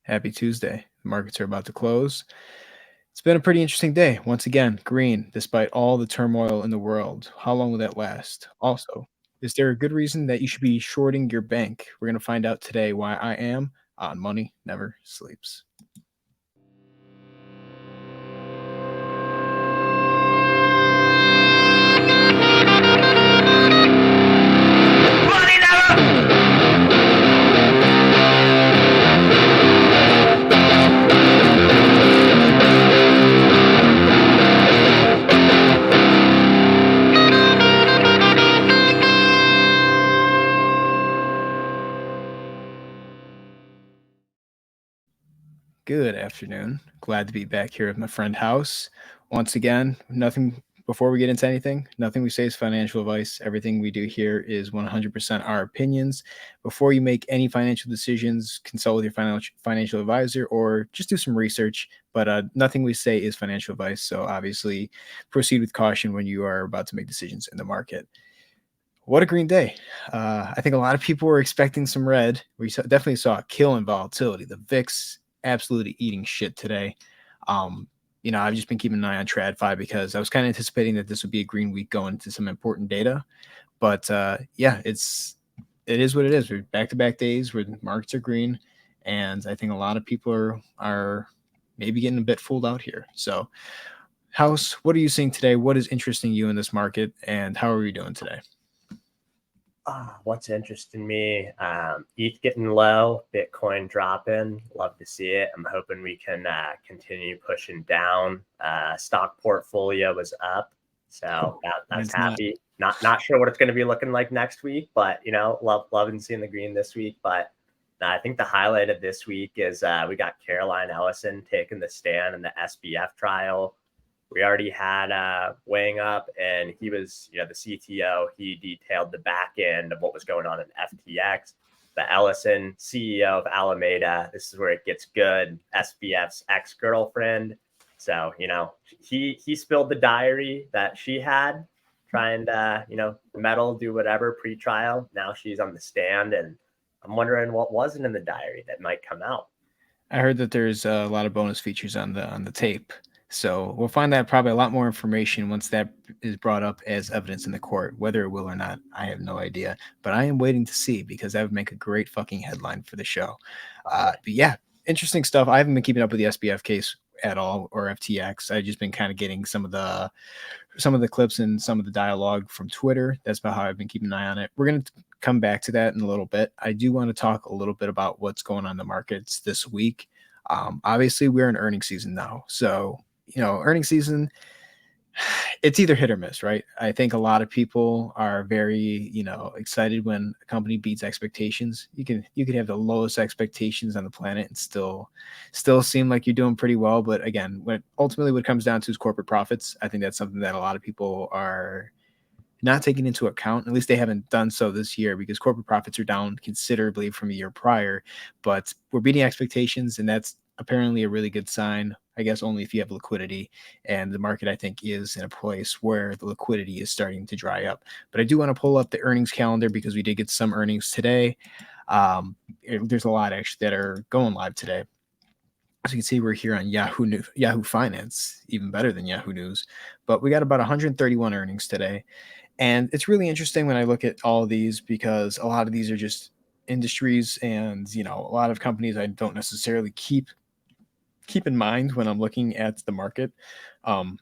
Happy Tuesday. The markets are about to close. It's been a pretty interesting day. Once again, green, despite all the turmoil in the world. How long will that last? Also, is there a good reason that you should be shorting your bank? We're going to find out today why I am on Money Never Sleeps. Good afternoon. Glad to be back here with my friend House. Once again, nothing before we get into anything, nothing we say is financial advice. Everything we do here is 100% our opinions. Before you make any financial decisions, consult with your financial advisor or just do some research. But nothing we say is financial advice. So obviously, proceed with caution when you are about to make decisions in the market. What a green day. I think a lot of people were expecting some red. Definitely saw a kill in volatility. The VIX absolutely eating shit today. Um, I've just been keeping an eye on TradFi because I was kind of anticipating that this would be a green week going into some important data. But yeah, it is what it is. We're back to back days where the markets are green, and I think a lot of people are maybe getting a bit fooled out here. So, House, what are you seeing today? What is interesting you in this market, and how are we doing today? What's interesting me? ETH getting low, Bitcoin dropping. Love to see it. I'm hoping we can continue pushing down. Stock portfolio was up, so that's It's not. happy. Not sure what it's going to be looking like next week, but loving seeing the green this week. But I think the highlight of this week is we got Caroline Ellison taking the stand in the SBF trial. We already had weighing up, and he was, the CTO. He detailed the back end of what was going on in FTX. The Ellison, CEO of Alameda. This is where it gets good. SBF's ex-girlfriend. So, he spilled the diary that she had, trying to, meddle, do whatever pre-trial. Now she's on the stand, and I'm wondering what wasn't in the diary that might come out. I heard that there's a lot of bonus features on the tape. So we'll find out probably a lot more information once that is brought up as evidence in the court. Whether it will or not, I have no idea. But I am waiting to see because that would make a great fucking headline for the show. But yeah, interesting stuff. I haven't been keeping up with the SBF case at all or FTX. I've just been kind of getting some of the clips and some of the dialogue from Twitter. That's about how I've been keeping an eye on it. We're going to come back to that in a little bit. I do want to talk a little bit about what's going on in the markets this week. Obviously, we're in earnings season now. So, earnings season, it's either hit or miss, right? I think a lot of people are very, excited when a company beats expectations. You could have the lowest expectations on the planet and still seem like you're doing pretty well. But again, ultimately what it comes down to is corporate profits. I think that's something that a lot of people are not taking into account. At least they haven't done so this year because corporate profits are down considerably from the year prior. But we're beating expectations, and that's apparently a really good sign. I guess only if you have liquidity, and the market I think is in a place where the liquidity is starting to dry up. But I do want to pull up the earnings calendar because we did get some earnings today. There's a lot actually that are going live today. As you can see, we're here on Yahoo Finance, even better than Yahoo News. But we got about 131 earnings today. And it's really interesting when I look at all of these because a lot of these are just industries and, a lot of companies I don't necessarily keep in mind when I'm looking at the market. Um,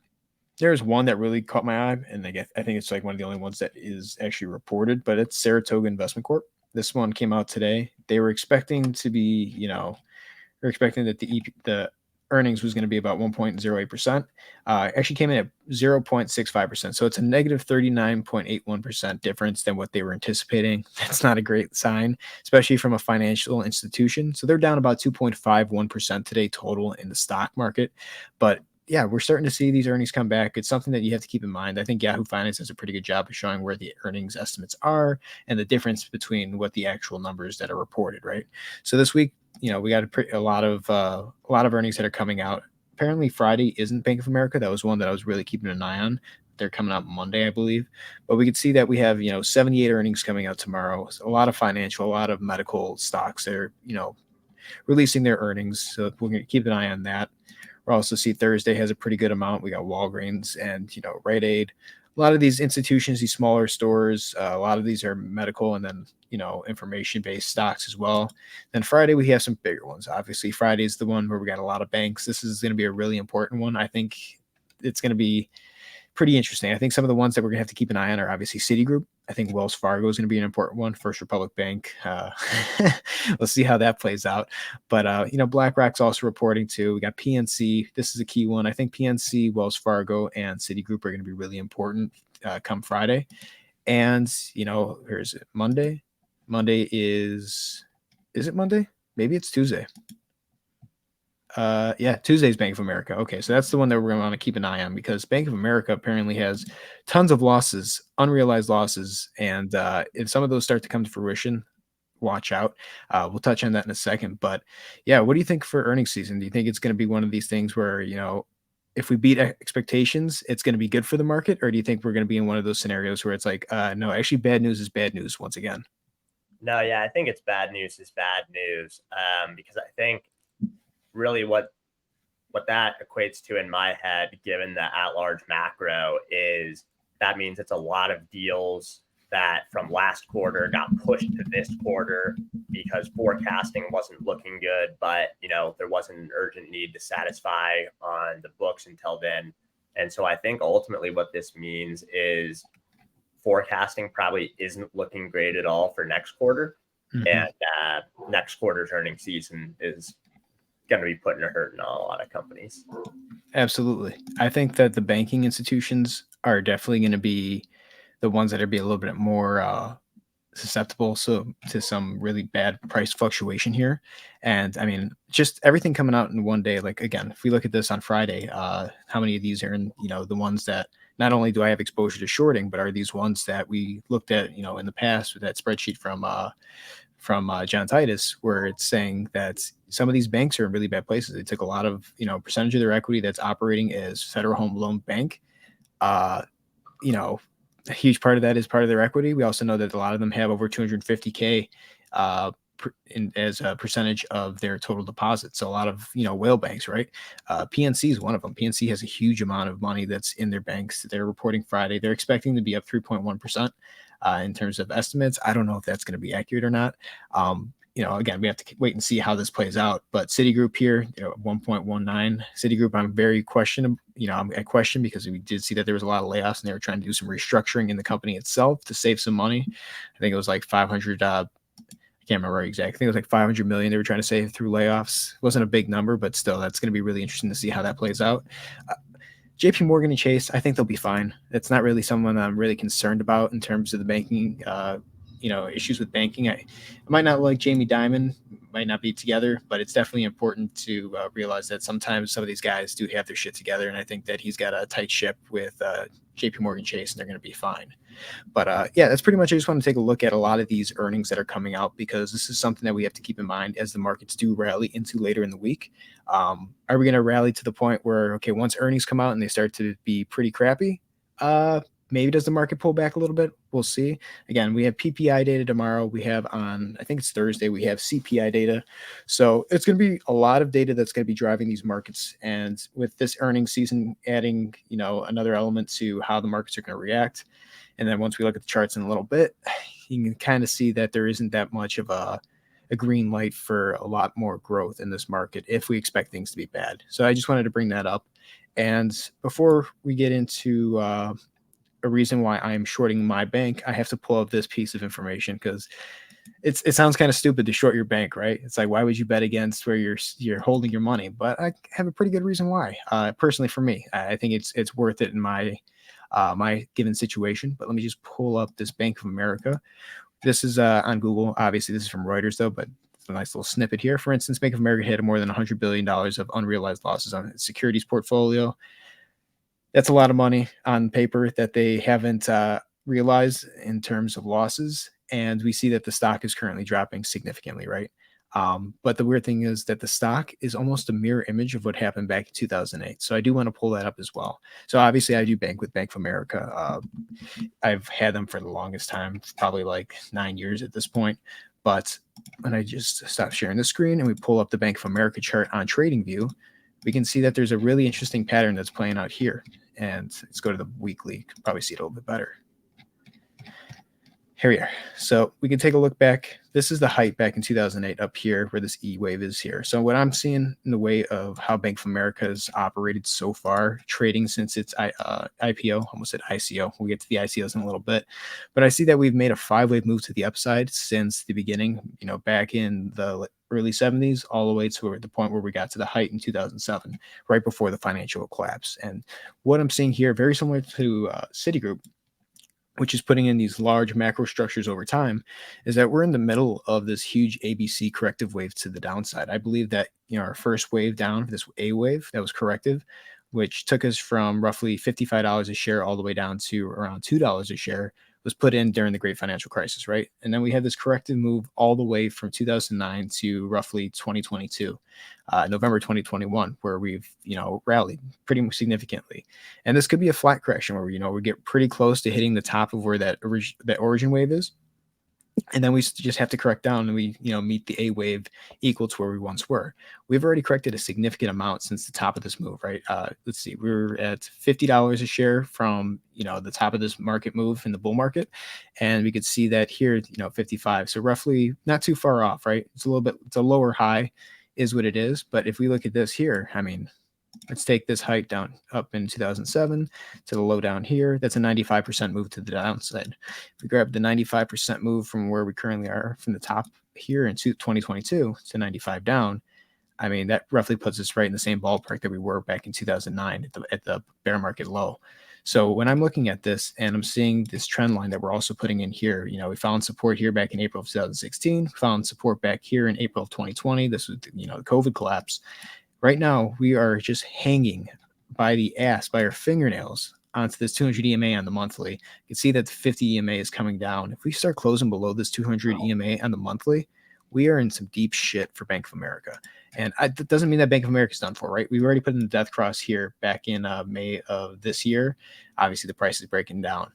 there's one that really caught my eye, and I think it's like one of the only ones that is actually reported, but it's Saratoga Investment Corp. This one came out today. They were expecting to be, they're expecting that the earnings was going to be about 1.08%. Actually came in at 0.65%. So it's a negative 39.81% difference than what they were anticipating. That's not a great sign, especially from a financial institution. So they're down about 2.51% today total in the stock market. But yeah, we're starting to see these earnings come back. It's something that you have to keep in mind. I think Yahoo Finance does a pretty good job of showing where the earnings estimates are and the difference between what the actual numbers that are reported, right? So this week, we got a lot of earnings that are coming out. Apparently Friday isn't Bank of America. That was one that I was really keeping an eye on. They're coming out Monday, I believe. But we could see that we have, 78 earnings coming out tomorrow. So a lot of financial, a lot of medical stocks that are, releasing their earnings. So we're going to keep an eye on that. We'll also see Thursday has a pretty good amount. We got Walgreens and Rite Aid. A lot of these institutions, these smaller stores, a lot of these are medical and then information-based stocks as well. Then Friday we have some bigger ones. Obviously, Friday is the one where we got a lot of banks. This is going to be a really important one. I think it's going to be pretty interesting. I think some of the ones that we're gonna have to keep an eye on are obviously Citigroup. I think Wells Fargo is going to be an important one. First Republic Bank. We'll see how that plays out. But BlackRock's also reporting too. We got PNC. This is a key one. I think PNC, Wells Fargo, and Citigroup are going to be really important come Friday. And where is it? Monday. Monday is it Monday? Maybe it's Tuesday. Yeah, Tuesday's Bank of America. Okay, so that's the one that we're going to want to keep an eye on because Bank of America apparently has tons of losses, unrealized losses, and if some of those start to come to fruition, watch out. We'll touch on that in a second, but yeah, what do you think for earnings season? Do you think it's going to be one of these things where if we beat expectations, it's going to be good for the market, or do you think we're going to be in one of those scenarios where it's like, no, actually, bad news is bad news once again? No, yeah, I think it's bad news is bad news because I think really what that equates to in my head, given the at-large macro, is that means it's a lot of deals that from last quarter got pushed to this quarter because forecasting wasn't looking good, but there wasn't an urgent need to satisfy on the books until then. And so I think ultimately what this means is forecasting probably isn't looking great at all for next quarter. Mm-hmm. And next quarter's earnings season is going to be putting a hurt in a lot of companies. Absolutely. I think that the banking institutions are definitely going to be the ones that are be a little bit more susceptible to some really bad price fluctuation here. And I mean, just everything coming out in one day. Like again, if we look at this on Friday, how many of these are in, the ones that not only do I have exposure to shorting, but are these ones that we looked at, in the past with that spreadsheet from John Titus, where it's saying that some of these banks are in really bad places. They took a lot of, percentage of their equity that's operating as Federal Home Loan Bank. A huge part of that is part of their equity. We also know that a lot of them have over 250K as a percentage of their total deposits. So a lot of, whale banks, right? PNC is one of them. PNC has a huge amount of money that's in their banks. They're reporting Friday. They're expecting to be up 3.1%. In terms of estimates. I don't know if that's going to be accurate or not. Again, we have to wait and see how this plays out. But Citigroup here, 1.19. Citigroup, I'm very questionable. I question because we did see that there was a lot of layoffs and they were trying to do some restructuring in the company itself to save some money. I think it was like 500. I can't remember exactly. I think it was like 500 million they were trying to save through layoffs. It wasn't a big number, but still, that's going to be really interesting to see how that plays out. JP Morgan and Chase, I think they'll be fine. It's not really someone I'm really concerned about in terms of the banking, issues with banking. I might not like Jamie Dimon, might not be together, but it's definitely important to realize that sometimes some of these guys do have their shit together, and I think that he's got a tight ship with JP Morgan Chase, and they're going to be fine. But yeah, that's pretty much. I just want to take a look at a lot of these earnings that are coming out because this is something that we have to keep in mind as the markets do rally into later in the week. Are we going to rally to the point where, okay, once earnings come out and they start to be pretty crappy, maybe does the market pull back a little bit? We'll see. Again, we have PPI data tomorrow. We have on, I think it's Thursday, we have CPI data. So it's going to be a lot of data that's going to be driving these markets. And with this earnings season adding, another element to how the markets are going to react. And then once we look at the charts in a little bit, you can kind of see that there isn't that much of a green light for a lot more growth in this market if we expect things to be bad. So I just wanted to bring that up. And before we get into a reason why I'm shorting my bank, I have to pull up this piece of information because it sounds kind of stupid to short your bank, right? It's like, why would you bet against where you're holding your money? But I have a pretty good reason why. Personally, for me, I think it's worth it in my given situation. But let me just pull up this Bank of America. This is on Google. Obviously, this is from Reuters, though, but it's a nice little snippet here. For instance, Bank of America had more than $100 billion of unrealized losses on its securities portfolio. That's a lot of money on paper that they haven't realized in terms of losses. And we see that the stock is currently dropping significantly, right? But the weird thing is that the stock is almost a mirror image of what happened back in 2008. So I do want to pull that up as well. So obviously I do bank with Bank of America. I've had them for the longest time, probably like 9 years at this point. But when I just stop sharing the screen and we pull up the Bank of America chart on TradingView, we can see that there's a really interesting pattern that's playing out here. And let's go to the weekly. You can probably see it a little bit better. Here we are. So we can take a look back. This is the height back in 2008 up here where this E wave is here. So what I'm seeing in the way of how Bank of America has operated so far, trading since its IPO, almost said ICO. We'll get to the ICOs in a little bit. But I see that we've made a 5-wave move to the upside since the beginning, back in the early 70s, all the way to the point where we got to the height in 2007, right before the financial collapse. And what I'm seeing here, very similar to Citigroup, which is putting in these large macro structures over time, is that we're in the middle of this huge ABC corrective wave to the downside. I believe that our first wave down, this A wave that was corrective, which took us from roughly $55 a share all the way down to around $2 a share, was put in during the great financial crisis, right? And then we had this corrective move all the way from 2009 to roughly 2022, November 2021, where we've rallied pretty significantly. And this could be a flat correction where we get pretty close to hitting the top of where that origin wave is, and then we just have to correct down and we meet the A wave equal to where we once were. We've already corrected a significant amount since the top of this move, right? Let's see, we were at $50 a share from the top of this market move in the bull market, and we could see that here 55, so roughly not too far off, right? It's a lower high is what it is. But if we look at this here, I mean, let's take this height down up in 2007 to the low down here. That's a 95% move to the downside. If we grab the 95% move from where we currently are from the top here in 2022 to 95 down, I mean, that roughly puts us right in the same ballpark that we were back in 2009 at the bear market low. So when I'm looking at this and I'm seeing this trend line that we're also putting in here, we found support here back in April of 2016, found support back here in April of 2020. This was, the COVID collapse. Right now, we are just hanging by our fingernails onto this 200 EMA on the monthly. You can see that the 50 EMA is coming down. If we start closing below this 200 EMA on the monthly, we are in some deep shit for Bank of America. And that doesn't mean that Bank of America is done for, right? We've already put in the death cross here back in May of this year. Obviously, the price is breaking down.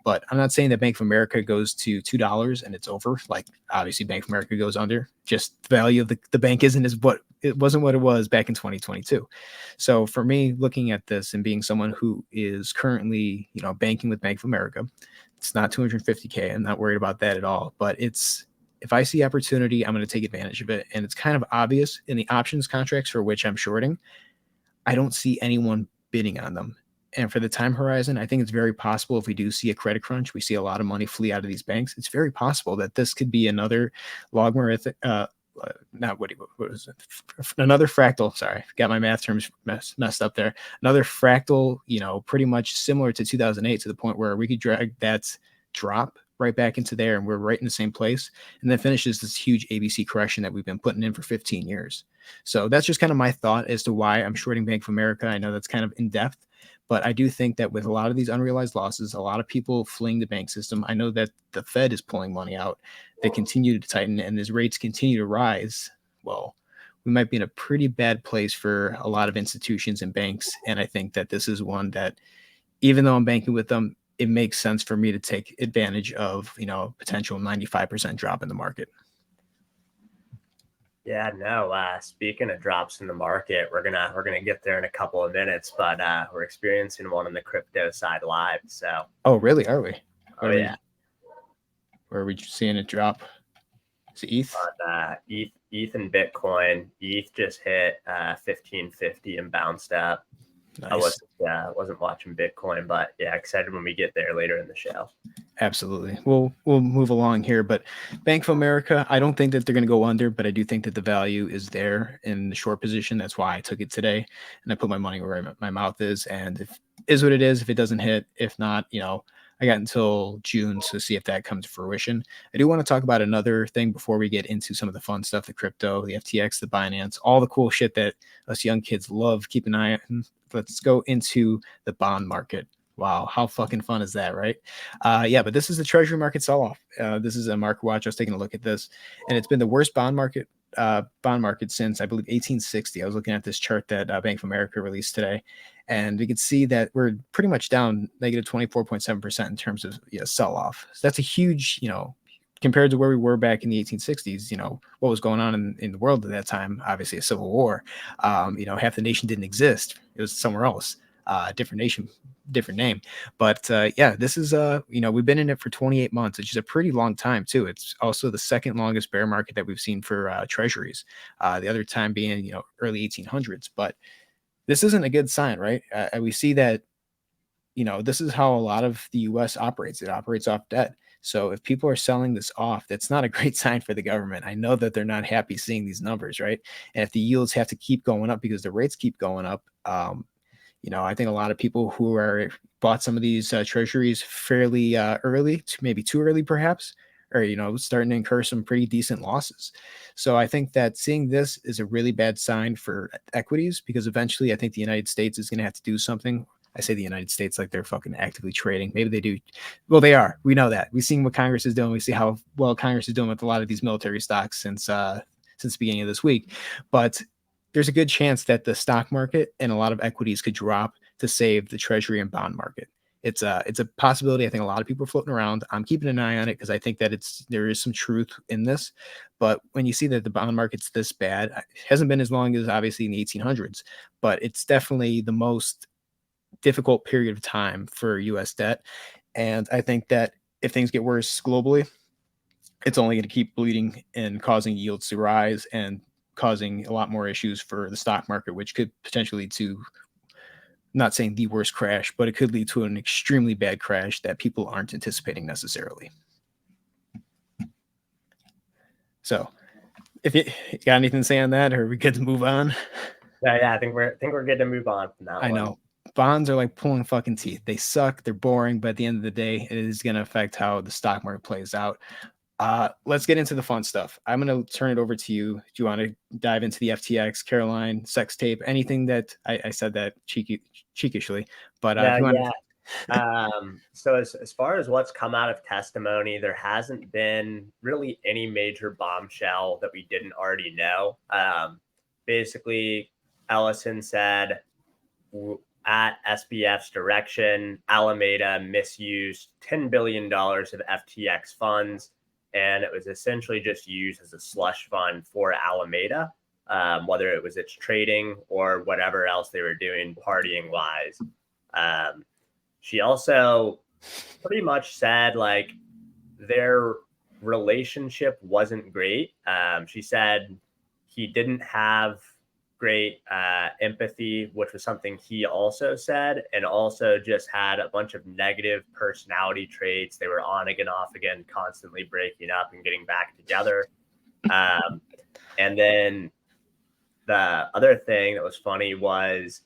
But I'm not saying that Bank of America goes to $2 and it's over. Like, obviously, Bank of America goes under. Just the value of the bank wasn't what it was back in 2022. So for me, looking at this and being someone who is currently, banking with Bank of America, it's not 250K. I'm not worried about that at all. But if I see opportunity, I'm going to take advantage of it. And it's kind of obvious in the options contracts for which I'm shorting. I don't see anyone bidding on them. And for the time horizon, I think it's very possible if we do see a credit crunch, we see a lot of money flee out of these banks. It's very possible that this could be another logarithmic, another fractal. Sorry, got my math terms messed up there. Another fractal, pretty much similar to 2008 to the point where we could drag that drop right back into there and we're right in the same place, and then finishes this huge ABC correction that we've been putting in for 15 years. So that's just kind of my thought as to why I'm shorting Bank of America. I know that's kind of in depth, but I do think that with a lot of these unrealized losses, a lot of people fleeing the bank system, I know that the Fed is pulling money out. They continue to tighten, and as rates continue to rise, well, we might be in a pretty bad place for a lot of institutions and banks. And I think that this is one that, even though I'm banking with them, it makes sense for me to take advantage of, potential 95% drop in the market. Yeah, no. Speaking of drops in the market, we're gonna get there in a couple of minutes, but we're experiencing one on the crypto side live. So. Oh, really? Are we? Yeah. Where are we seeing it drop? Is it ETH? On ETH and Bitcoin. ETH just hit 1550 and bounced up. Nice. I wasn't watching Bitcoin, but yeah, excited when we get there later in the show. Absolutely. We'll move along here, but Bank of America, I don't think that they're going to go under, but I do think that the value is there in the short position. That's why I took it today, and I put my money where my mouth is. And if is what it is, if it doesn't hit, if not, I got until June to see if that comes to fruition. I do want to talk about another thing before we get into some of the fun stuff, the crypto, the FTX, the Binance, all the cool shit that us young kids love. Keep an eye on. Let's go into the bond market. Wow, how fucking fun is that, right? But this is the treasury market sell-off. This is a market watch. I was taking a look at this, and it's been the worst bond market since, I believe, 1860. I was looking at this chart that Bank of America released today, and we can see that we're pretty much down negative 24.7% in terms of sell-off. So that's a huge, compared to where we were back in the 1860s, what was going on in the world at that time, obviously a civil war. Half the nation didn't exist. It was somewhere else, different nation, different name. But yeah, this is, we've been in it for 28 months, which is a pretty long time too. It's also the second longest bear market that we've seen for treasuries. The other time being, early 1800s. But this isn't a good sign, right? We see that, this is how a lot of the US operates. It operates off debt. So if people are selling this off, that's not a great sign for the government. I know that they're not happy seeing these numbers, right? And if the yields have to keep going up because the rates keep going up, I think a lot of people who are bought some of these treasuries fairly early, maybe too early, perhaps, or starting to incur some pretty decent losses. So I think that seeing this is a really bad sign for equities because eventually I think the United States is going to have to do something. I say the United States like they're fucking actively trading. Maybe they do. Well, they are. We know that. We've seen what Congress is doing. We see how well Congress is doing with a lot of these military stocks since the beginning of this week. But there's a good chance that the stock market and a lot of equities could drop to save the treasury and bond market. It's a possibility. I think a lot of people are floating around. I'm keeping an eye on it because I think that there is some truth in this. But when you see that the bond market's this bad, it hasn't been as long as obviously in the 1800s, but it's definitely the most difficult period of time for US debt. And I think that if things get worse globally, it's only going to keep bleeding and causing yields to rise and causing a lot more issues for the stock market, which could potentially lead to, not saying the worst crash, but it could lead to an extremely bad crash that people aren't anticipating necessarily. So if you got anything to say on that, or are we good to move on? Yeah, I think we're good to move on from that I one. know bonds are like pulling fucking teeth. They suck. They're boring, but at the end of the day, it is going to affect how the stock market plays out. Let's get into the fun stuff. I'm going to turn it over to you. Do you want to dive into the FTX, Caroline, sex tape, anything that I said that cheekishly, but if No, you want yeah. So as far as what's come out of testimony, there hasn't been really any major bombshell that we didn't already know. Basically, Ellison said at SBF's direction, Alameda misused $10 billion of FTX funds, and it was essentially just used as a slush fund for Alameda, whether it was its trading or whatever else they were doing partying wise. She also pretty much said like their relationship wasn't great. She said he didn't have great empathy, which was something he also said, and also just had a bunch of negative personality traits. They were on again, off again, constantly breaking up and getting back together. And then the other thing that was funny was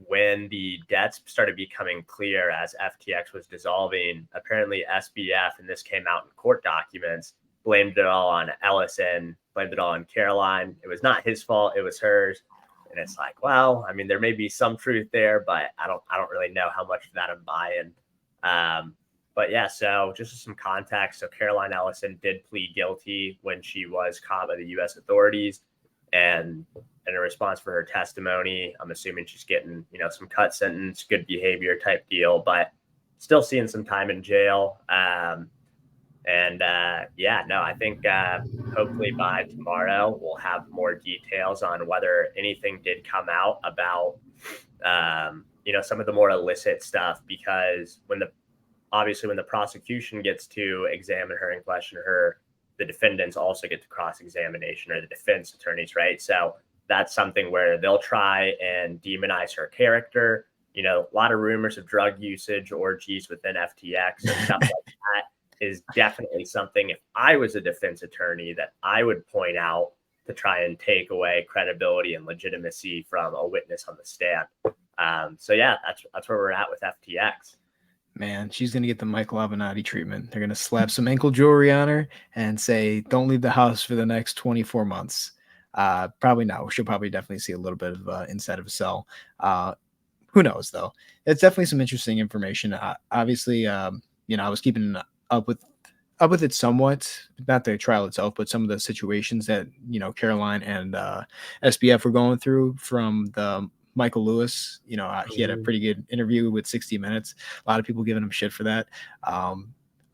when the debts started becoming clear as FTX was dissolving, apparently SBF, and this came out in court documents, blamed it all on Ellison, blamed it all on Caroline. It was not his fault, it was hers. And it's like, well, I mean, there may be some truth there, but I don't really know how much of that I'm buying. But yeah, so just some context. So Caroline Ellison did plead guilty when she was caught by the US authorities. And in a response for her testimony, I'm assuming she's getting, some cut sentence, good behavior type deal, but still seeing some time in jail. I think hopefully by tomorrow we'll have more details on whether anything did come out about, some of the more illicit stuff, because when the prosecution gets to examine her and question her, the defendants also get to cross-examination, or the defense attorneys, right? So that's something where they'll try and demonize her character. A lot of rumors of drug usage, orgies within FTX, and stuff like that is definitely something, if I was a defense attorney, that I would point out to try and take away credibility and legitimacy from a witness on the stand. That's where we're at with FTX. Man, she's going to get the Michael Avenatti treatment. They're going to slap some ankle jewelry on her and say, don't leave the house for the next 24 months. Probably not. She'll probably definitely see a little bit of inside of a cell. Who knows, though? It's definitely some interesting information. Obviously, I was keeping up with it somewhat, not the trial itself, but some of the situations that, Caroline and SBF were going through from the Michael Lewis. He had a pretty good interview with 60 Minutes. A lot of people giving him shit for that.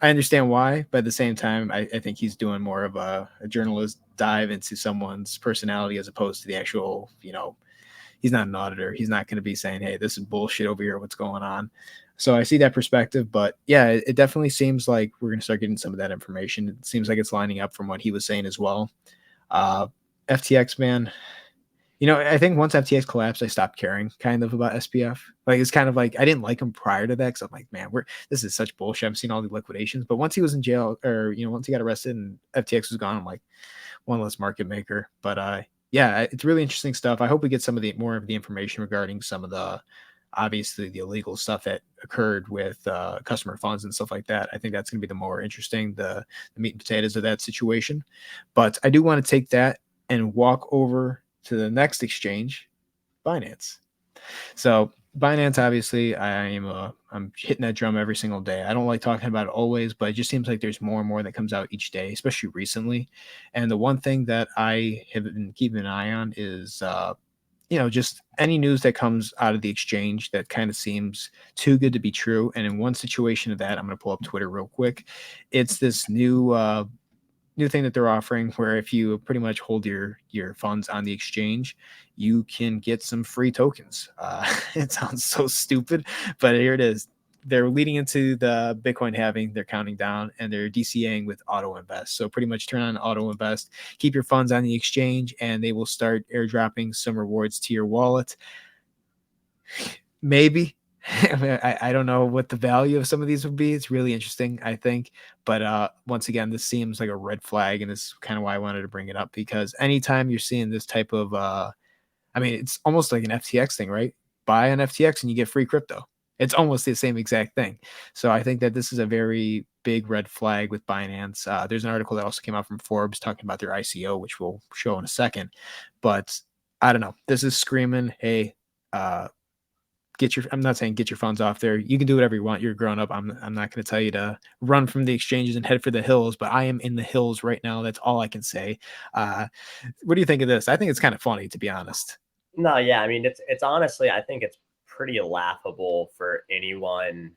I understand why, but at the same time, I think he's doing more of a journalist dive into someone's personality as opposed to the actual, he's not an auditor. He's not going to be saying, hey, this is bullshit over here. What's going on? So I see that perspective, but yeah, it definitely seems like we're going to start getting some of that information. It seems like it's lining up from what he was saying as well. Uh, FTX, man, I think once FTX collapsed, I stopped caring kind of about SPF. Like it's kind of like I didn't like him prior to that because I'm like, man, this is such bullshit. I've seen all the liquidations, but once he was in jail, or once he got arrested and FTX was gone, I'm like one less market maker. But yeah, it's really interesting stuff. I hope we get some of the more of the information regarding some of the obviously the illegal stuff that occurred with customer funds and stuff like that. I think that's going to be the more interesting, the meat and potatoes of that situation. But I do want to take that and walk over to the next exchange, Binance. So Binance, obviously, I'm hitting that drum every single day. I don't like talking about it always, but it just seems like there's more and more that comes out each day, especially recently. And the one thing that I have been keeping an eye on is, just any news that comes out of the exchange that kind of seems too good to be true. And in one situation of that, I'm going to pull up Twitter real quick. It's this new thing that they're offering where if you pretty much hold your funds on the exchange, you can get some free tokens. It sounds so stupid, but here it is. They're leading into the Bitcoin halving. They're counting down and they're DCAing with auto invest. So pretty much turn on auto invest, keep your funds on the exchange, and they will start airdropping some rewards to your wallet. Maybe. I don't know what the value of some of these would be. It's really interesting, I think. But once again, this seems like a red flag, and this is kind of why I wanted to bring it up, because anytime you're seeing this type of it's almost like an FTX thing, right? Buy an FTX and you get free crypto. It's almost the same exact thing. So I think that this is a very big red flag with Binance. There's an article that also came out from Forbes talking about their ICO, which we'll show in a second. But I don't know. This is screaming, hey, I'm not saying get your funds off there. You can do whatever you want. You're grown up. I'm not going to tell you to run from the exchanges and head for the hills, but I am in the hills right now. That's all I can say. Uh, what do you think of this? I think it's kind of funny, to be honest. No, yeah, I mean it's honestly, I think it's pretty laughable for anyone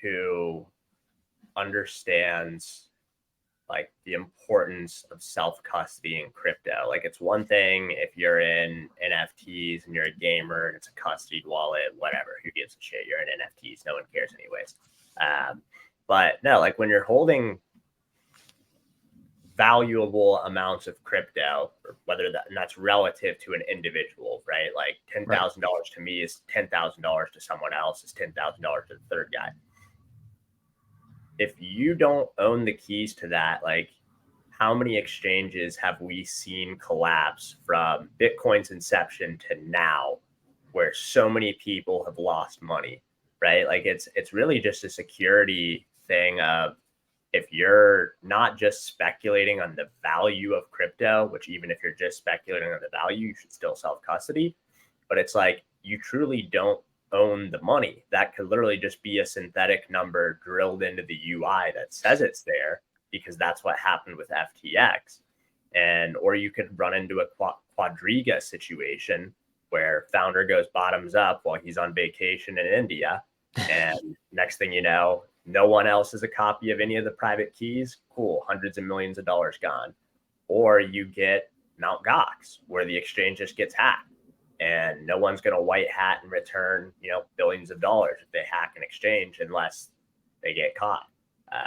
who understands like the importance of self-custody in crypto. Like it's one thing if you're in NFTs and you're a gamer and it's a custodied wallet, whatever, who gives a shit? You're in NFTs, no one cares anyways. But no, like when you're holding valuable amounts of crypto, or whether that's relative to an individual, right? Like $10,000 to me is $10,000 to someone else is $10,000 to the third guy. If you don't own the keys to that, like how many exchanges have we seen collapse from Bitcoin's inception to now, where so many people have lost money, right? Like it's really just a security thing of, if you're not just speculating on the value of crypto, which even if you're just speculating on the value, you should still self-custody. But it's like you truly don't own the money. That could literally just be a synthetic number drilled into the UI that says it's there, because that's what happened with FTX. And or you could run into a quadriga situation where founder goes bottoms up while he's on vacation in India. And next thing you know, no one else has a copy of any of the private keys. Cool, hundreds of millions of dollars gone. Or you get Mt. Gox, where the exchange just gets hacked, and no one's going to white hat and return, billions of dollars if they hack an exchange unless they get caught.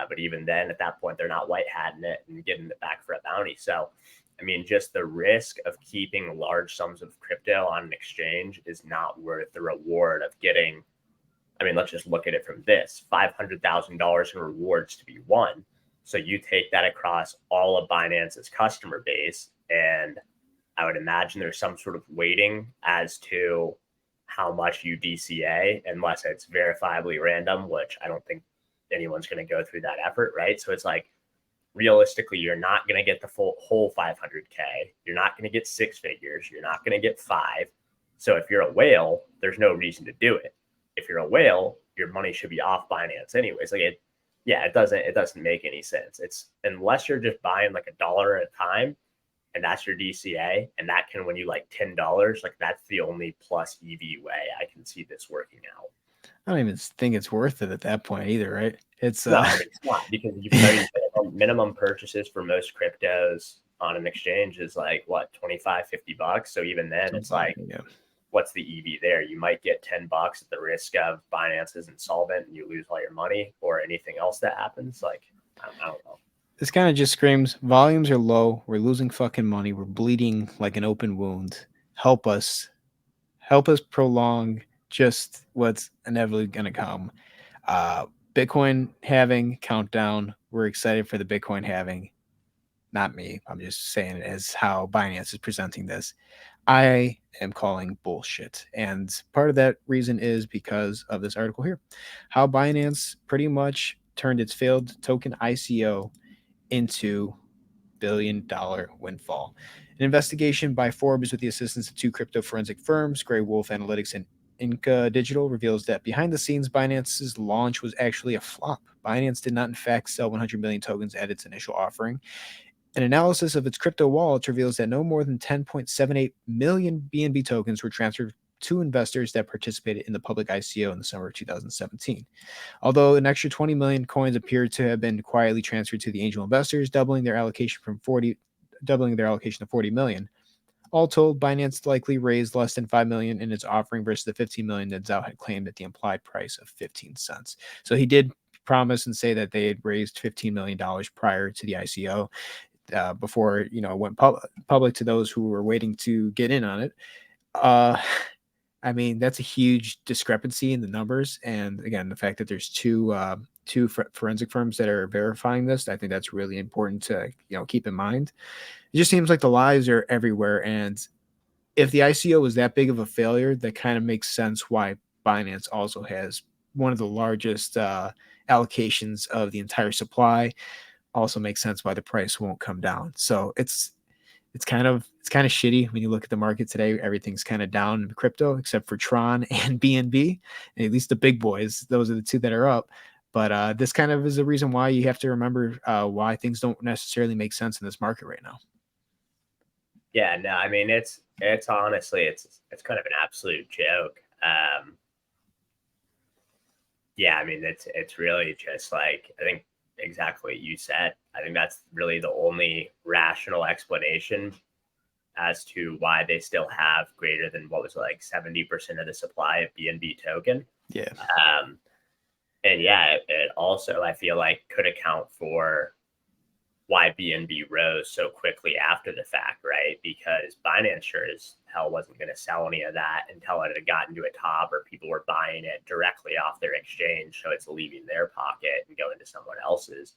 But even then, at that point, they're not white hatting it and getting it back for a bounty. So, I mean, just the risk of keeping large sums of crypto on an exchange is not worth the reward of getting. I mean, let's just look at it from this $500,000 in rewards to be won. So you take that across all of Binance's customer base, and I would imagine there's some sort of weighting as to how much you DCA, unless it's verifiably random, which I don't think anyone's going to go through that effort, right? So it's like, realistically, you're not going to get the whole 500K. You're not going to get six figures. You're not going to get five. So if you're a whale, there's no reason to do it. If you're a whale, your money should be off Binance anyways. Like it doesn't make any sense. It's unless you're just buying like $1 at a time, and that's your DCA, and that can win you like $10. Like that's the only plus EV way I can see this working out. I don't even think it's worth it at that point either, right? It's No, I mean, it's not because I mean, minimum purchases for most cryptos on an exchange is like what, 25, $50. So even then it's like, yeah. what's the EV there? You might get $10 at the risk of Binance is insolvent and you lose all your money or anything else that happens. Like, I don't know. This kind of just screams volumes are low. We're losing fucking money. We're bleeding like an open wound. Help us. Help us prolong just what's inevitably going to come. Uh, Bitcoin halving countdown. We're excited for the Bitcoin halving. Not me. I'm just saying it as how Binance is presenting this. I am calling bullshit. And part of that reason is because of this article here. How Binance pretty much turned its failed token ICO into $1 billion windfall. An investigation by Forbes with the assistance of two crypto forensic firms, Grey Wolf Analytics and Inca Digital, reveals that behind the scenes, Binance's launch was actually a flop. Binance did not, in fact, sell 100 million tokens at its initial offering. An analysis of its crypto wallets reveals that no more than 10.78 million BNB tokens were transferred to investors that participated in the public ICO in the summer of 2017. Although an extra 20 million coins appeared to have been quietly transferred to the angel investors, doubling their allocation to 40 million. All told, Binance likely raised less than 5 million in its offering versus the 15 million that Zhao had claimed at the implied price of 15 cents. So he did promise and say that they had raised $15 million prior to the ICO, before it went public to those who were waiting to get in on it. Uh, I mean, that's a huge discrepancy in the numbers, and again, the fact that there's two forensic firms that are verifying this, I think that's really important to keep in mind. It just seems like the lies are everywhere, and if the ICO was that big of a failure, that kind of makes sense why Binance also has one of the largest allocations of the entire supply. Also makes sense why the price won't come down. So it's kind of shitty when you look at the market today. Everything's kind of down in crypto except for Tron and BNB. And at least the big boys, those are the two that are up. But this kind of is the reason why you have to remember why things don't necessarily make sense in this market right now. Yeah, no, I mean it's honestly it's kind of an absolute joke. Yeah, I mean it's really just like I think exactly what you said. I think that's really the only rational explanation as to why they still have greater than what was like 70% of the supply of BNB token. Yeah. And yeah, it also I feel like could account for why BNB rose so quickly after the fact, right? Because Binance sure as hell wasn't going to sell any of that until it had gotten to a top or people were buying it directly off their exchange. So it's leaving their pocket and going to someone else's.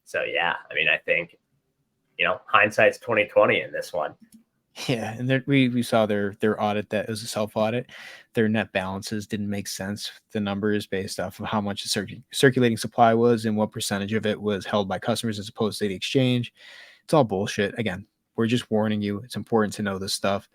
So yeah, I mean, I think, hindsight's 2020 in this one. Yeah, and we saw their audit, that it was a self audit. Their net balances didn't make sense. The numbers based off of how much the circulating supply was and what percentage of it was held by customers as opposed to the exchange. It's all bullshit. Again, we're just warning you. It's important to know this stuff,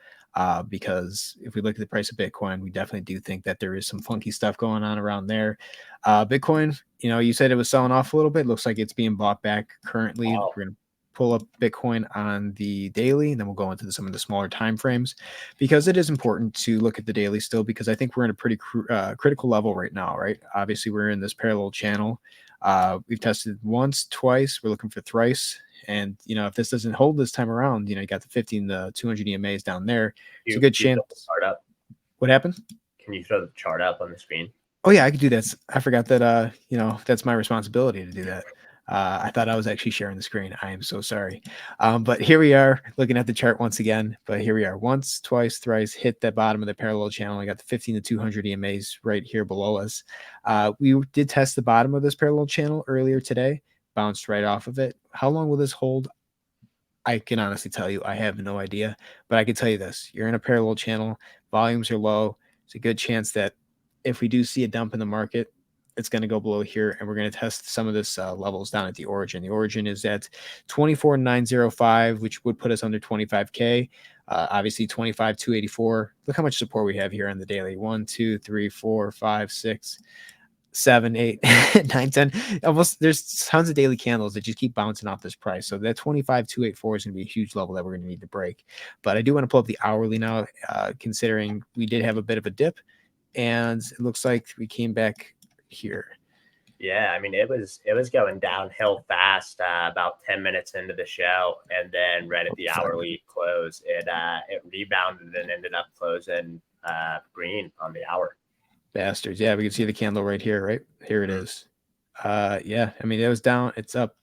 because if we look at the price of Bitcoin, we definitely do think that there is some funky stuff going on around there. Bitcoin, you said it was selling off a little bit. Looks like it's being bought back currently. Wow. We're going to pull up Bitcoin on the daily, and then we'll go into some of the smaller time frames, because it is important to look at the daily still, because I think we're in a pretty critical level right now, right? Obviously, we're in this parallel channel. We've tested once, twice. We're looking for thrice. And, if this doesn't hold this time around, you got the 15 to 200 EMAs down there. It's a good chance. Chart up. What happened? Can you throw the chart up on the screen? Oh yeah, I could do that. I forgot that, that's my responsibility to do that. I thought I was actually sharing the screen. I am so sorry. But here we are looking at the chart once again. But here we are, once, twice, thrice, hit the bottom of the parallel channel. I got the 15 to 200 EMAs right here below us. We did test the bottom of this parallel channel earlier today, bounced right off of it. How long will this hold? I can honestly tell you, I have no idea. But I can tell you this: you're in a parallel channel, volumes are low. It's a good chance that if we do see a dump in the market, it's going to go below here, and we're going to test some of this levels down at the origin. The origin is at 24,905, which would put us under 25K. Obviously, 25,284. Look how much support we have here on the daily. 1, 2, 3, 4, 5, 6, 7, 8, 9, 10. Almost, there's tons of daily candles that just keep bouncing off this price. So that 25,284 is going to be a huge level that we're going to need to break. But I do want to pull up the hourly now, considering we did have a bit of a dip and it looks like we came back here. Yeah, I mean it was going downhill fast about 10 minutes into the show, and then right at the 5 minutes. hourly close, it rebounded and ended up closing green on the hour. Bastards. Yeah, we can see the candle right here, right? Here it Mhm. is. Yeah, I mean, it was down, it's up.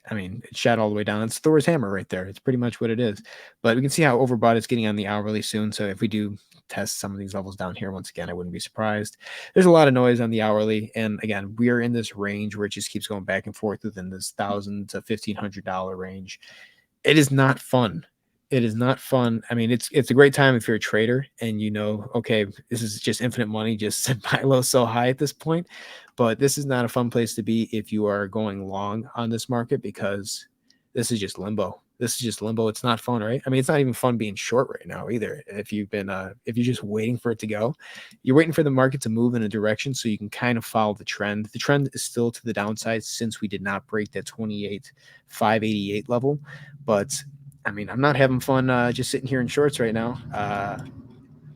I mean, it shot all the way down. It's Thor's hammer right there. It's pretty much what it is. But we can see how overbought it's getting on the hourly soon. So if we do test some of these levels down here once again, I wouldn't be surprised. There's a lot of noise on the hourly. And again, we are in this range where it just keeps going back and forth within this $1,000 to $1,500 range. It is not fun. It is not fun. I mean, it's a great time if you're a trader and you know, okay, this is just infinite money, just buy low, so high at this point. But this is not a fun place to be if you are going long on this market, because this is just limbo. This is just limbo. It's not fun, right? I mean, it's not even fun being short right now either. If you're just waiting for it to go, you're waiting for the market to move in a direction so you can kind of follow the trend. The trend is still to the downside since we did not break that 28,588 level. But I mean, I'm not having fun just sitting here in shorts right now.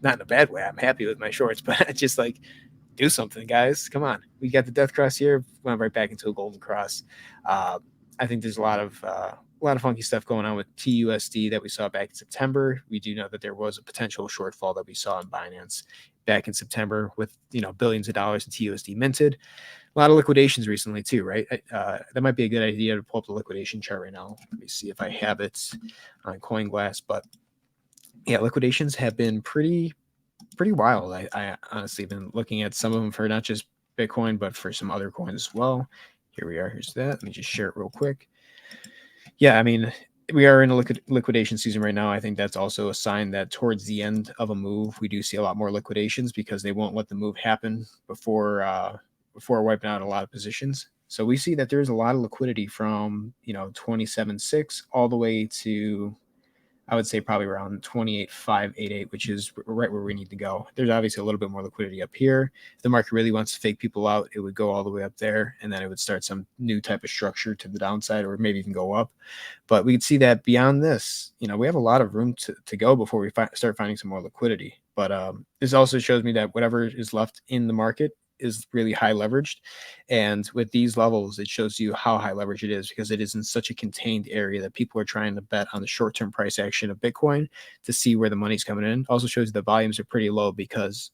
Not in a bad way. I'm happy with my shorts, but I just like, do something, guys. Come on. We got the death cross here. Went right back into a golden cross. Uh, I think there's a lot of funky stuff going on with TUSD that we saw back in September. We do know that there was a potential shortfall that we saw in Binance back in September with billions of dollars in TUSD minted. A lot of liquidations recently too, right? That might be a good idea to pull up the liquidation chart right now. Let me see if I have it on CoinGlass. But yeah, liquidations have been pretty wild. I honestly been looking at some of them for not just Bitcoin, but for some other coins as well. Here we are. Here's that. Let me just share it real quick. Yeah, I mean, we are in a liquidation season right now. I think that's also a sign that towards the end of a move, we do see a lot more liquidations because they won't let the move happen before wiping out a lot of positions. So we see that there's a lot of liquidity from 27.6 all the way to, I would say, probably around 28,588, which is right where we need to go. There's obviously a little bit more liquidity up here. If the market really wants to fake people out, it would go all the way up there, and then it would start some new type of structure to the downside, or maybe even go up. But we could see that beyond this, we have a lot of room to go before we start finding some more liquidity. But this also shows me that whatever is left in the market is really high leveraged. And with these levels, it shows you how high leverage it is, because it is in such a contained area that people are trying to bet on the short-term price action of Bitcoin to see where the money's coming in. Also shows you the volumes are pretty low, because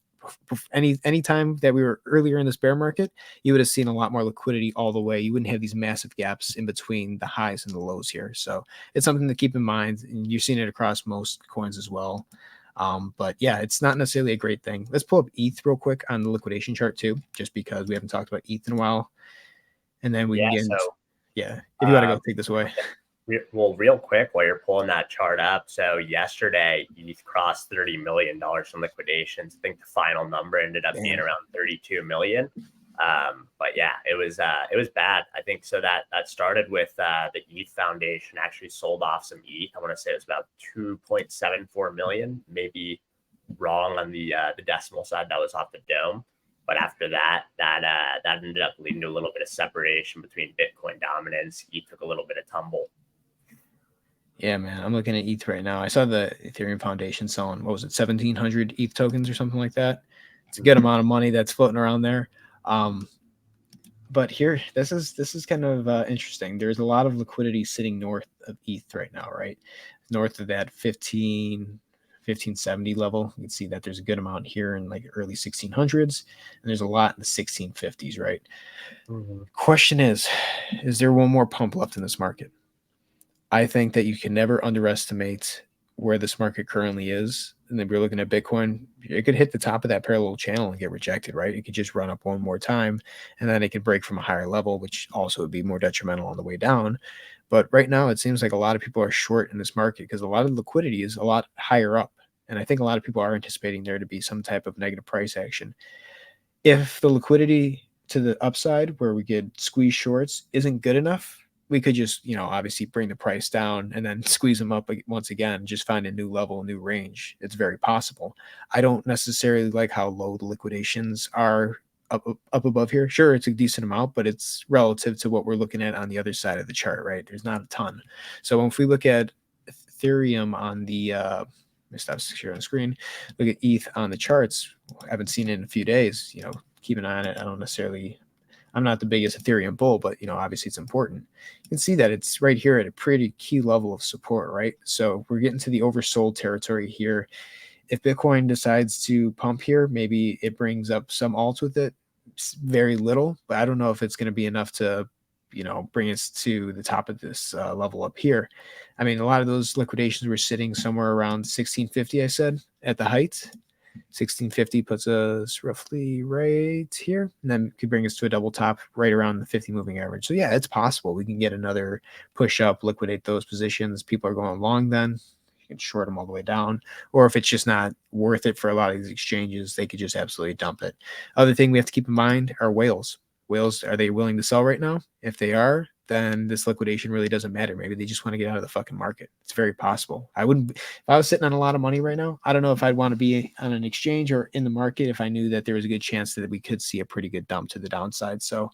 any time that we were earlier in this bear market, you would have seen a lot more liquidity all the way. You wouldn't have these massive gaps in between the highs and the lows here. So it's something to keep in mind, and you're seeing it across most coins as well. But yeah, it's not necessarily a great thing. Let's pull up ETH real quick on the liquidation chart too, just because we haven't talked about ETH in a while, and then we can Yeah, get into, so yeah. If you want to go um, take this away. well, real quick while you're pulling that chart up. So yesterday, ETH crossed $30 million in liquidations. I think the final number ended up being Damn. around 32 million. But yeah, it was bad. I think so that started with the ETH Foundation actually sold off some ETH. I want to say it was about 2.74 million, maybe wrong on the decimal side. That was off the dome. But after that ended up leading to a little bit of separation between Bitcoin dominance. ETH took a little bit of tumble. Yeah, man. I'm looking at ETH right now. I saw the Ethereum Foundation selling, what was it, 1,700 ETH tokens or something like that. It's a good amount of money that's floating around there. But here, this is kind of interesting. There's a lot of liquidity sitting north of ETH right now, right? North of that 1570 level. You can see that there's a good amount here in like early 1600s, and there's a lot in the 1650s, right? Mm-hmm. Question is there one more pump left in this market? I think that you can never underestimate where this market currently is. And then we're looking at Bitcoin, it could hit the top of that parallel channel and get rejected, right? It could just run up one more time, and then it could break from a higher level, which also would be more detrimental on the way down. But right now, it seems like a lot of people are short in this market because a lot of liquidity is a lot higher up. And I think a lot of people are anticipating there to be some type of negative price action. If the liquidity to the upside where we get squeeze shorts isn't good enough, we could just, obviously bring the price down and then squeeze them up once again, just find a new level, a new range. It's very possible. I don't necessarily like how low the liquidations are up above here. Sure, it's a decent amount, but it's relative to what we're looking at on the other side of the chart, right? There's not a ton. So if we look at Ethereum on the stop sharing the screen. Look at ETH on the charts. I haven't seen it in a few days. Keep an eye on it. I'm not the biggest Ethereum bull, but obviously it's important. You can see that it's right here at a pretty key level of support, right? So we're getting to the oversold territory here. If Bitcoin decides to pump here, maybe it brings up some alts with it. It's very little, but I don't know if it's going to be enough to, bring us to the top of this level up here. I mean, a lot of those liquidations were sitting somewhere around 1650, I said, at the height. 1650 puts us roughly right here, and then could bring us to a double top right around the 50 moving average. So yeah, it's possible we can get another push up, liquidate those positions. People are going long then. You can short them all the way down. Or if it's just not worth it for a lot of these exchanges, they could just absolutely dump it. Other thing we have to keep in mind are whales. Whales, are they willing to sell right now? If they are, then this liquidation really doesn't matter. Maybe they just want to get out of the fucking market. It's very possible. If I was sitting on a lot of money right now, I don't know if I'd want to be on an exchange or in the market if I knew that there was a good chance that we could see a pretty good dump to the downside. So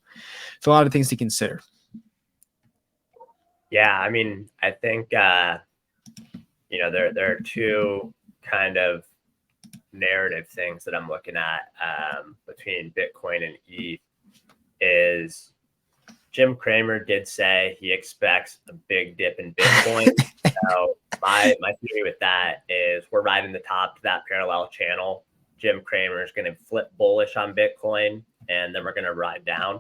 it's a lot of things to consider. Yeah, I mean, I think there are two kind of narrative things that I'm looking at between Bitcoin and ETH. Is Jim Cramer did say he expects a big dip in Bitcoin. So my theory with that is we're riding the top to that parallel channel. Jim Cramer is going to flip bullish on Bitcoin, and then we're going to ride down.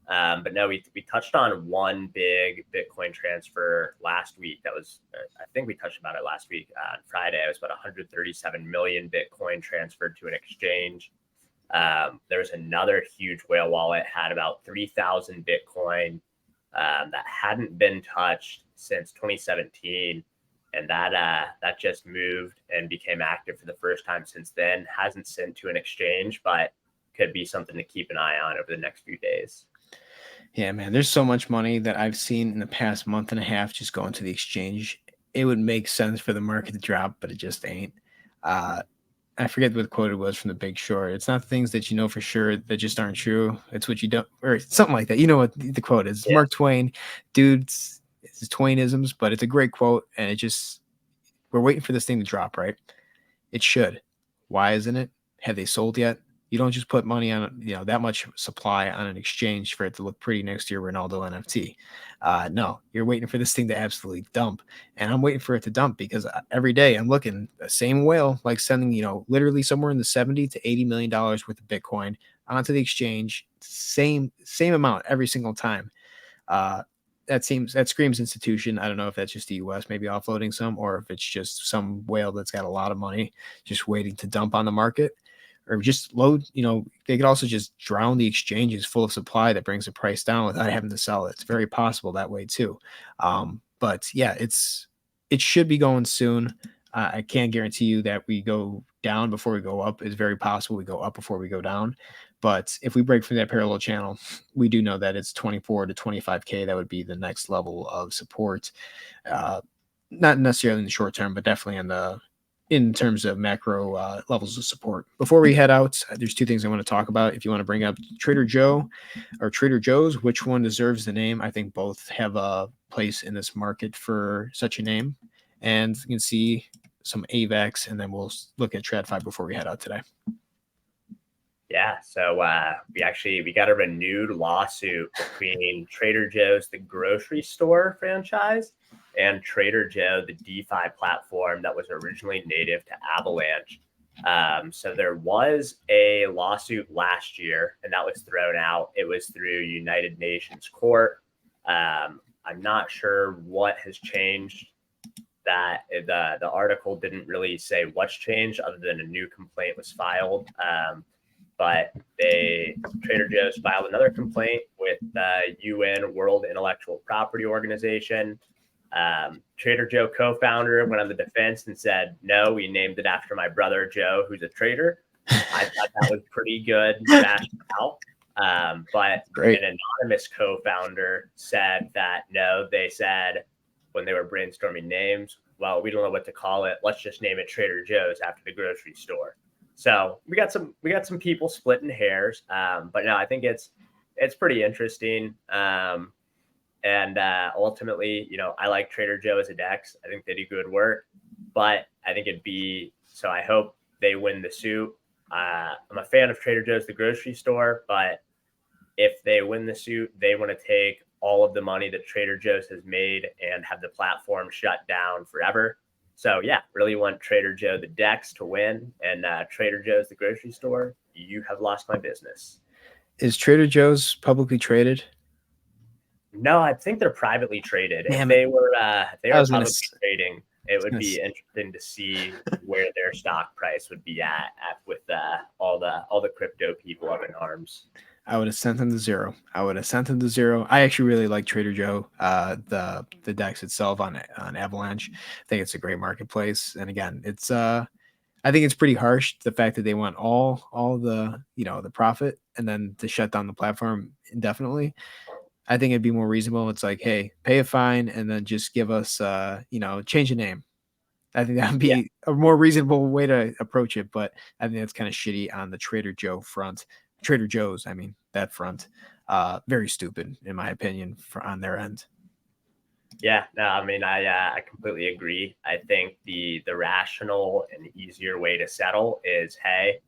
But no, we touched on one big Bitcoin transfer last week. That was, I think we touched about it last week on Friday. It was about 137 million Bitcoin transferred to an exchange. There was another huge whale wallet, had about 3,000 Bitcoin that hadn't been touched since 2017. And that just moved and became active for the first time since then. Hasn't sent to an exchange, but could be something to keep an eye on over the next few days. Yeah, man, there's so much money that I've seen in the past month and a half just going to the exchange. It would make sense for the market to drop, but it just ain't. I forget what quote it was from The Big Short. It's not things that you know for sure that just aren't true. It's what you don't, or something like that. You know what the quote is? Yeah. Mark Twain, dudes, it's Twainisms, but it's a great quote, and we're waiting for this thing to drop, right? It should. Why isn't it? Have they sold yet? You don't just put money on that much supply on an exchange for it to look pretty next to your Ronaldo NFT. No, you're waiting for this thing to absolutely dump, and I'm waiting for it to dump because every day I'm looking the same whale, like sending literally somewhere in the $70 to $80 million worth of Bitcoin onto the exchange, same amount every single time. That screams institution. I don't know if that's just the US maybe offloading some, or if it's just some whale that's got a lot of money just waiting to dump on the market, or just load. They could also just drown the exchanges full of supply that brings the price down without having to sell it. It's very possible that way too. But yeah, it should be going soon. I can't guarantee you that we go down before we go up. It's very possible we go up before we go down. But if we break from that parallel channel, we do know that it's 24 to 25K. That would be the next level of support. Not necessarily in the short term, but definitely in terms of macro levels of support. Before we head out, there's two things I want to talk about. If you want to bring up Trader Joe or Trader Joe's, which one deserves the name? I think both have a place in this market for such a name. And you can see some AVAX, and then we'll look at TradFi before we head out today. Yeah, so we got a renewed lawsuit between Trader Joe's, the grocery store franchise, and Trader Joe, the DeFi platform that was originally native to Avalanche. So there was a lawsuit last year, and that was thrown out. It was through United Nations Court. I'm not sure what has changed. That the article didn't really say what's changed, other than a new complaint was filed. But Trader Joe's filed another complaint with the UN World Intellectual Property Organization. Trader Joe co-founder went on the defense and said, "No, we named it after my brother Joe, who's a trader." I thought that was pretty good rationale. But Great. an anonymous co-founder said that no, they said when they were brainstorming names, well, we don't know what to call it. Let's just name it Trader Joe's after the grocery store. So we got some people splitting hairs, but no, I think it's pretty interesting. And ultimately, I like Trader Joe as a DEX. I think they do good work. but I think it'd be so. I hope they win the suit. I'm a fan of Trader Joe's, the grocery store, but if they win the suit, they want to take all of the money that Trader Joe's has made and have the platform shut down forever. So yeah, really want Trader Joe the Dex to win, and Trader Joe's the grocery store. You have lost my business. Is Trader Joe's publicly traded? No, I think they're privately traded. Damn it! If they I were was gonna. publicly trading, it Was would gonna be interesting to see where their stock price would be at with all the crypto people up in arms. I would have sent them to zero. I would have sent them to zero. I actually really like Trader Joe. The Dex itself on Avalanche. I think it's a great marketplace. And again, it's I think it's pretty harsh the fact that they want all the the profit and then to shut down the platform indefinitely. I think it'd be more reasonable. It's like, hey, pay a fine and then just give us change the name. I think that would Yeah, be a more reasonable way to approach it, but I think that's kind of shitty on the Trader Joe front. Trader Joe's, I mean, that front. Very stupid, in my opinion, on their end. yeah. No, I mean, I completely agree. I think the rational and easier way to settle is, hey,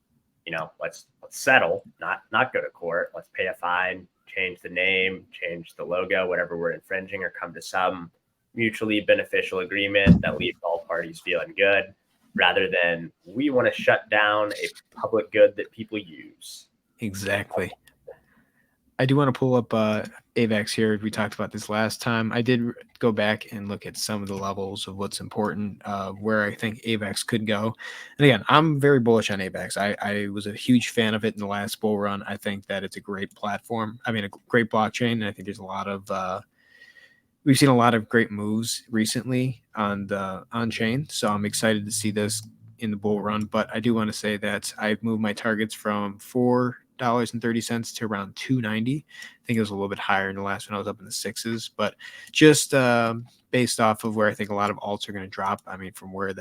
let's settle, not go to court. Let's pay a fine, change the name, change the logo, whatever we're infringing, or come to some mutually beneficial agreement that leaves all parties feeling good, rather than we want to shut down a public good that people use. Exactly. I do want to pull up AVAX here. We talked about this last time. I did go back and look at some of the levels of what's important, where I think AVAX could go. And again, I'm very bullish on AVAX. I was a huge fan of it in the last bull run. I think that it's a great platform. I mean, a great blockchain. And I think there's a lot of we've seen a lot of great moves recently on the on chain. So I'm excited to see this in the bull run. But I do want to say that I've moved my targets from $4.30 to around 290. I think it was a little bit higher in the last one. I was up in the sixes, but just based off of where I think a lot of alts are going to drop. I mean, from where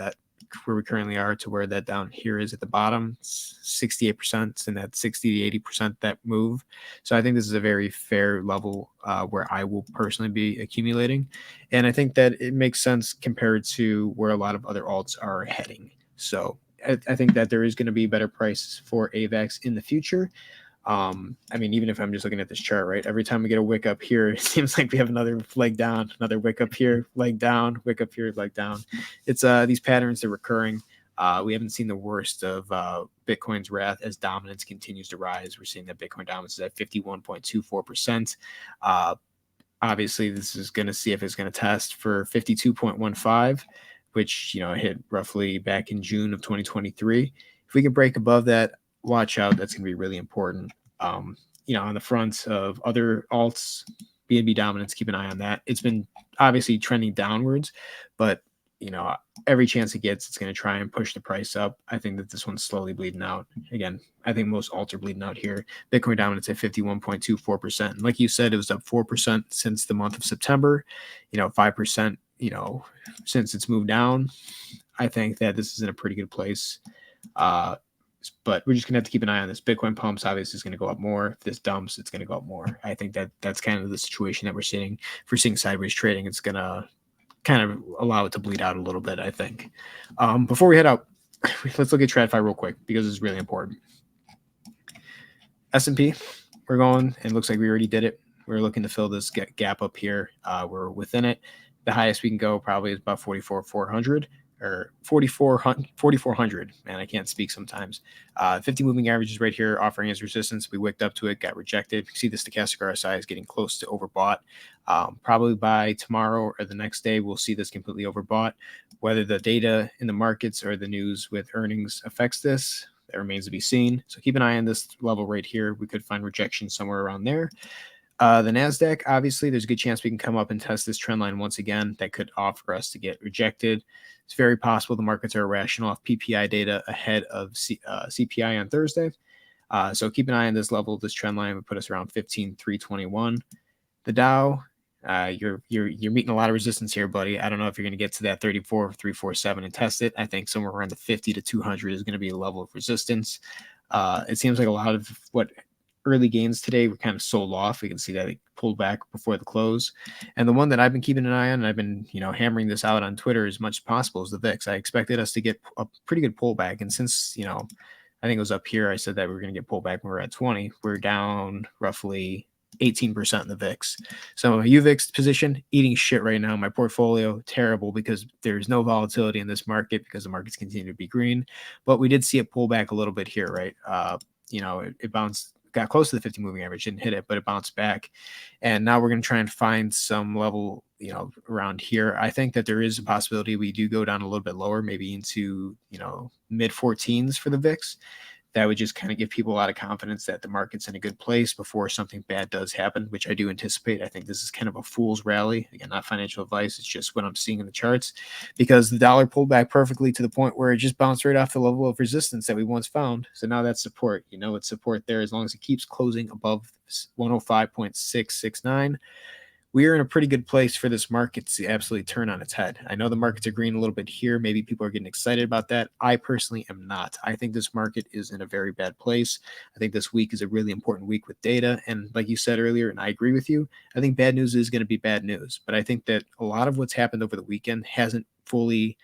we currently are to where that down here is at the bottom, 68% and that 60 to 80% that move. So I think this is a very fair level where I will personally be accumulating. And I think that it makes sense compared to where a lot of other alts are heading. So I think that there is going to be better prices for AVAX in the future. I mean, even if I'm just looking at this chart, right? Every time we get a wick up here, it seems like we have another leg down, another wick up here, leg down, wick up here, leg down. It's these patterns are recurring. We haven't seen the worst of Bitcoin's wrath as dominance continues to rise. We're seeing that Bitcoin dominance is at 51.24%. Obviously, this is going to see if it's going to test for 52.15, which hit roughly back in June of 2023. If we can break above that, watch out. That's going to be really important. On the front of other alts, BNB dominance, keep an eye on that. It's been obviously trending downwards, but every chance it gets, it's going to try and push the price up. I think that this one's slowly bleeding out. Again, I think most alts are bleeding out here. Bitcoin dominance at 51.24%. And like you said, it was up 4% since the month of September, 5%, since it's moved down. I think that this is in a pretty good place. But we're just gonna have to keep an eye on this. Bitcoin pumps obviously is going to go up more. If this dumps, it's going to go up more. I think that that's kind of the situation that we're seeing. If we're seeing sideways trading, it's going to kind of allow it to bleed out a little bit, I think. Before we head out, let's look at TradFi real quick because it's really important. S&P, we're going, and it looks like we already did it. We're looking to fill this gap up here. We're within it. The highest we can go probably is about 44,400 or 4,400. Man, I can't speak sometimes. 50 moving averages right here offering as resistance. We wicked up to it, got rejected. You see the stochastic RSI is getting close to overbought. Probably by tomorrow or the next day, we'll see this completely overbought. Whether the data in the markets or the news with earnings affects this, that remains to be seen. So keep an eye on this level right here. We could find rejection somewhere around there. The NASDAQ, obviously, there's a good chance we can come up and test this trend line once again. That could offer us to get rejected. It's very possible the markets are irrational off PPI data ahead of CPI on Thursday. So keep an eye on this level. This trend line would put us around 15,321. The Dow, you're meeting a lot of resistance here, buddy. I don't know if you're going to get to that 34,347 and test it. I think somewhere around the 50 to 200 is going to be a level of resistance. It seems like a lot of what early gains today were kind of sold off. We can see that it pulled back before the close. And the one that I've been keeping an eye on, and I've been, hammering this out on Twitter as much as possible, is the VIX. I expected us to get a pretty good pullback. And since, I think it was up here, I said that we were going to get pulled back when we were at 20. We're down roughly 18% in the VIX. So a UVIX position, eating shit right now. My portfolio, terrible, because there's no volatility in this market because the markets continue to be green. But we did see it pull back a little bit here, right? It bounced, got close to the 50 moving average, didn't hit it, but it bounced back. And now we're going to try and find some level, around here. I think that there is a possibility we do go down a little bit lower, maybe into, mid 14s for the VIX. That would just kind of give people a lot of confidence that the market's in a good place before something bad does happen, which I do anticipate. I think this is kind of a fool's rally. Again, not financial advice. It's just what I'm seeing in the charts, because the dollar pulled back perfectly to the point where it just bounced right off the level of resistance that we once found. So now that's support. It's support there as long as it keeps closing above 105.669. We are in a pretty good place for this market to absolutely turn on its head. I know the markets are green a little bit here. Maybe people are getting excited about that. I personally am not. I think this market is in a very bad place. I think this week is a really important week with data. And like you said earlier, and I agree with you, I think bad news is going to be bad news. But I think that a lot of what's happened over the weekend hasn't fully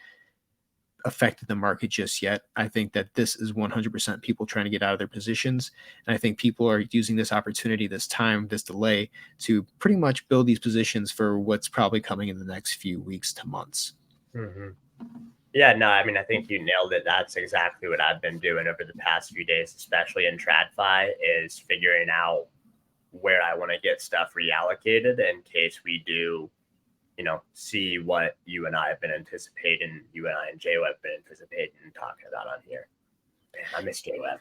affected the market just yet. I think that this is 100% people trying to get out of their positions. And I think people are using this opportunity, this time, this delay to pretty much build these positions for what's probably coming in the next few weeks to months. Mm-hmm. Yeah, no, I mean, I think you nailed it. That's exactly what I've been doing over the past few days, especially in TradFi, is figuring out where I want to get stuff reallocated in case we do, see what you and I have been anticipating, you and I and J-Web have been anticipating and talking about on here. Man, I miss J-Web.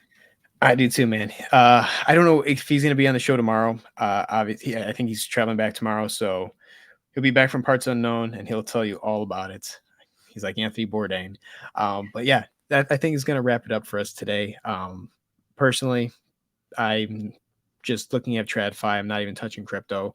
I do too, man. I don't know if he's going to be on the show tomorrow. Obviously, I think he's traveling back tomorrow, so he'll be back from parts unknown, and he'll tell you all about it. He's like Anthony Bourdain. But yeah, that I think is going to wrap it up for us today. Personally, I'm just looking at TradFi. I'm not even touching crypto.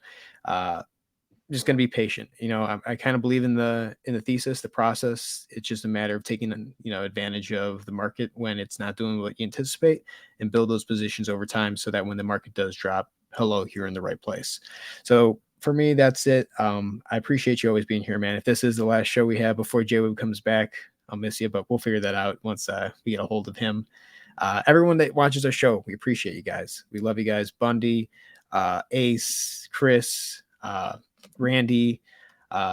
Just going to be patient. I kind of believe in the thesis, the process. It's just a matter of taking advantage of the market when it's not doing what you anticipate, and build those positions over time so that when the market does drop, hello, you're in the right place. So for me, that's it. I appreciate you always being here, man. If this is the last show we have before J-Web comes back, I'll miss you, but we'll figure that out once we get a hold of him. Everyone that watches our show, we appreciate you guys. We love you guys. Bundy, Ace, Chris, Randy,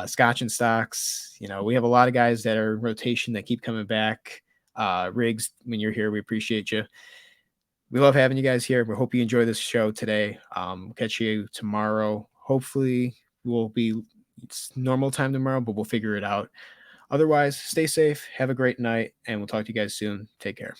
Scotch and Stocks. We have a lot of guys that are in rotation that keep coming back. Riggs, when you're here, we appreciate you. We love having you guys here. We hope you enjoy this show today. Catch you tomorrow. Hopefully, it's normal time tomorrow, but we'll figure it out. Otherwise, stay safe. Have a great night, and we'll talk to you guys soon. Take care.